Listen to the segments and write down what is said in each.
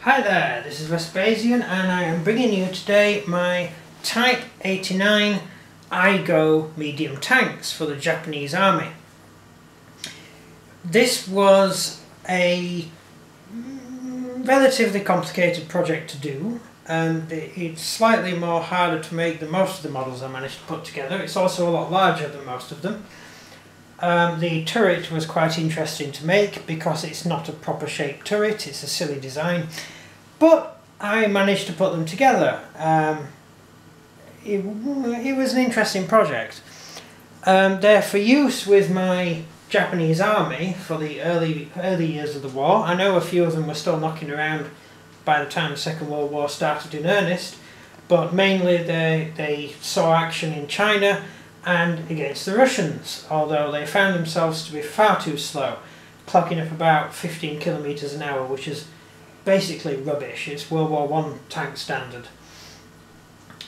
Hi there, this is Vespasian and I am bringing you today my Type 89 Eigo medium tanks for the Japanese Army. This was a relatively complicated project to do, and it's slightly more harder to make than most of the models I managed to put together. It's also a lot larger than most of them. The turret was quite interesting to make because it's not a proper shaped turret, it's a silly design, but I managed to put them together. It was an interesting project. They're for use with my Japanese army for the early years of the war. I know a few of them were still knocking around by the time the Second World War started in earnest, but mainly they saw action in China and against the Russians, although they found themselves to be far too slow, clocking up about 15 kilometers an hour, which is basically rubbish. It's World War I tank standard.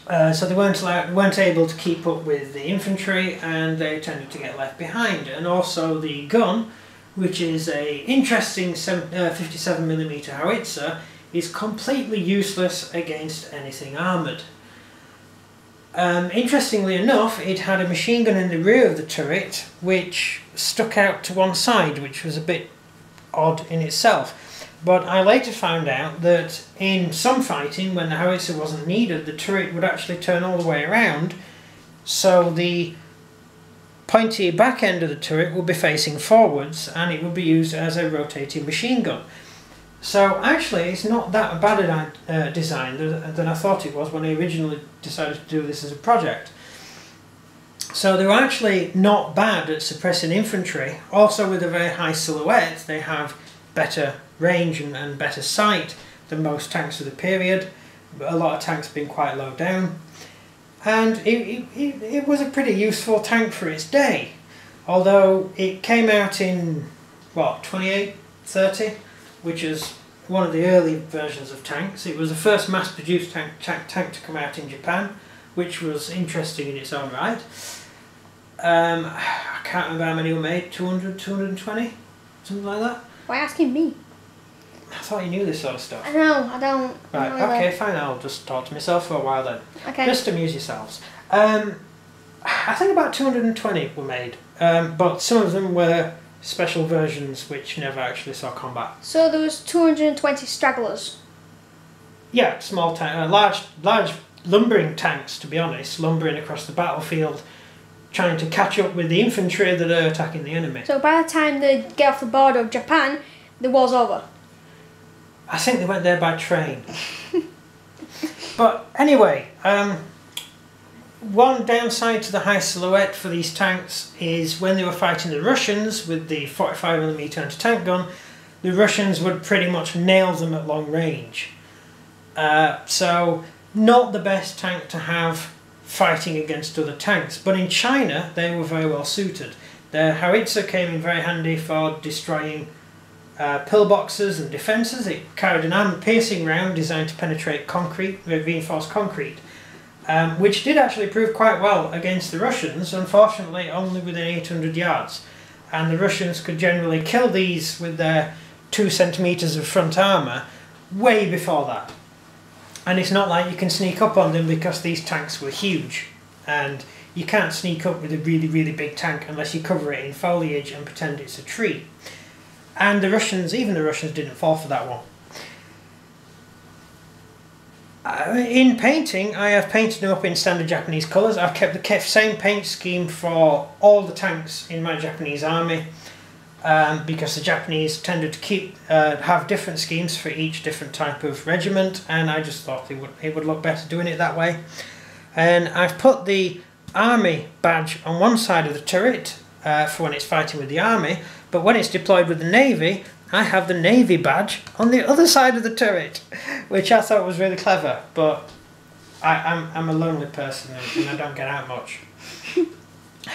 So they weren't able to keep up with the infantry, and they tended to get left behind. And also the gun, which is a interesting 57mm howitzer, is completely useless against anything armoured. Interestingly enough, it had a machine gun in the rear of the turret which stuck out to one side, which was a bit odd in itself. But I later found out that in some fighting, when the howitzer wasn't needed, the turret would actually turn all the way around, so the pointy back end of the turret would be facing forwards and it would be used as a rotating machine gun. So actually it's not that bad a design than I thought it was when I originally decided to do this as a project. So they were actually not bad at suppressing infantry. Also, with a very high silhouette, they have better range and better sight than most tanks of the period. A lot of tanks being quite low down. And it was a pretty useful tank for its day. Although it came out in, what, 2830? Which is one of the early versions of tanks. It was the first mass-produced tank to come out in Japan, which was interesting in its own right. I can't remember how many were made, 200, 220? Something like that? Why asking me? I thought you knew this sort of stuff. No, I don't. Right, okay, fine, I'll just talk to myself for a while then. Okay. Just amuse yourselves. I think about 220 were made, but some of them were special versions which never actually saw combat. So there was 220 stragglers? Yeah, small tank, large lumbering tanks, to be honest, lumbering across the battlefield, trying to catch up with the infantry that are attacking the enemy. So by the time they get off the border of Japan, the war's over? I think they went there by train. But anyway, one downside to the high silhouette for these tanks is when they were fighting the Russians with the 45mm anti-tank gun, the Russians would pretty much nail them at long range. So not the best tank to have fighting against other tanks, but in China they were very well suited. The howitzer came in very handy for destroying pillboxes and defences. It carried an armour-piercing round designed to penetrate concrete, reinforced concrete, which did actually prove quite well against the Russians, unfortunately only within 800 yards. And the Russians could generally kill these with their 2 centimetres of front armour way before that. And it's not like you can sneak up on them because these tanks were huge, and you can't sneak up with a really big tank unless you cover it in foliage and pretend it's a tree. And the Russians, even the Russians, didn't fall for that one. In painting, I have painted them up in standard Japanese colours. I've kept the same paint scheme for all the tanks in my Japanese army, because the Japanese tended to have different schemes for each different type of regiment, and I just thought it would look better doing it that way. And I've put the army badge on one side of the turret for when it's fighting with the army, but when it's deployed with the navy, I have the navy badge on the other side of the turret, which I thought was really clever, but I'm a lonely person and I don't get out much.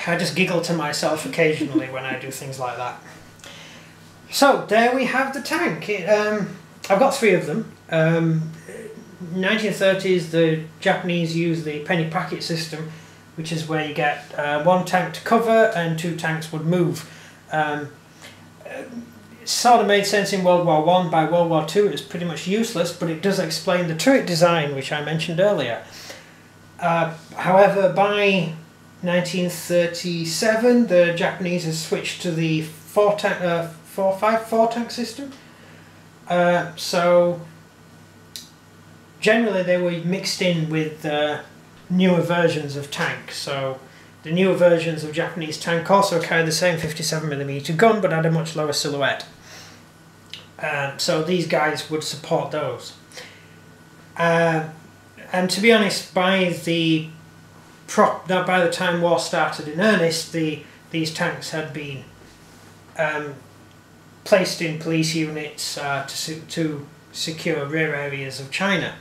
I just giggle to myself occasionally when I do things like that. So there we have the tank. I've got 3 of them. 1930s, the Japanese used the penny packet system, which is where you get 1 tank to cover and 2 tanks would move. it sort of made sense in World War One. By World War Two, it was pretty much useless, but it does explain the turret design, which I mentioned earlier. However, by 1937, the Japanese had switched to the four tank system. So generally, they were mixed in with newer versions of tanks. So the newer versions of Japanese tank also carried the same 57mm gun, but had a much lower silhouette. So these guys would support those. And to be honest, by the time war started in earnest, these tanks had been placed in police units to secure rear areas of China.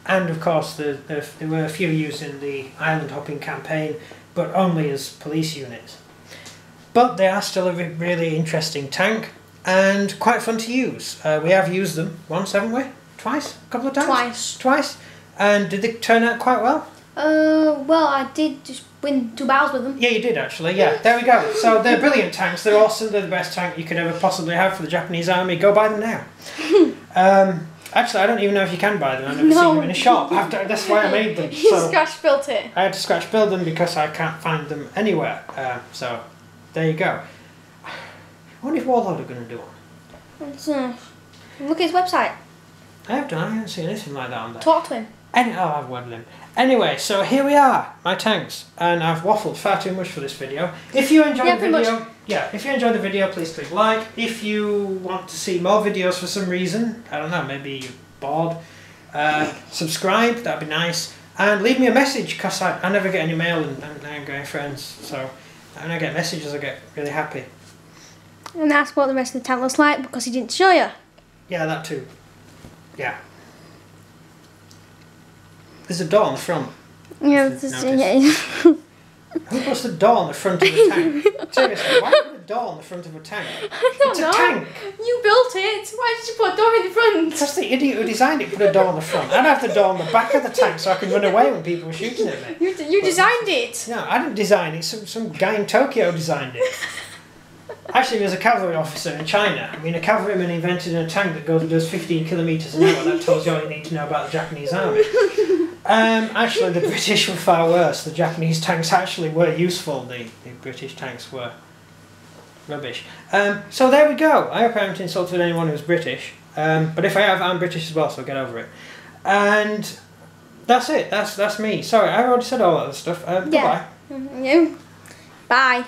And of course there were a few used in the island hopping campaign, but only as police units. But they are still a really interesting tank and quite fun to use. We have used them once, haven't we? Twice? A couple of times? Twice. And did they turn out quite well? Well, I did just win 2 battles with them. Yeah, you did actually, yeah. There we go. So they're brilliant tanks. They're awesome. They're the best tank you could ever possibly have for the Japanese army. Go buy them now. Actually, I don't even know if you can buy them. I've never seen them in a shop. That's why I made them. You scratch built it. I had to scratch build them because I can't find them anywhere. So there you go. I wonder if Warlord are going to do one. Look at his website. I haven't seen anything like that on there. Talk to him. I'll have word with him. Anyway, so here we are, my tanks, and I've waffled far too much for this video. If you enjoyed the video, if you enjoyed the video, please click like. If you want to see more videos for some reason, I don't know, maybe you're bored, subscribe, that'd be nice, and leave me a message, because I never get any mail and I ain't got any friends, so when I get messages I get really happy. And that's what the rest of the tank looks like, because he didn't show you. Yeah, that too. Yeah. There's a door on the front. Yeah, Who puts the door on the front of a tank? Seriously, why put a door on the front of a tank? It's a tank. You built it. Why did you put a door in the front? Because the idiot who designed it put a door on the front. I'd have the door on the back of the tank so I could run away when people were shooting at me. You designed it. No, I didn't design it. Some guy in Tokyo designed it. Actually, there's a cavalry officer in China. I mean, a cavalryman invented a tank that does 15 kilometres an hour. That tells you all you need to know about the Japanese army. Actually, the British were far worse. The Japanese tanks actually were useful. The British tanks were rubbish. So there we go. I hope I haven't insulted anyone who's British. But if I have, I'm British as well, so get over it. And that's it. That's me. Sorry, I already said all that other stuff. Goodbye. You. Bye.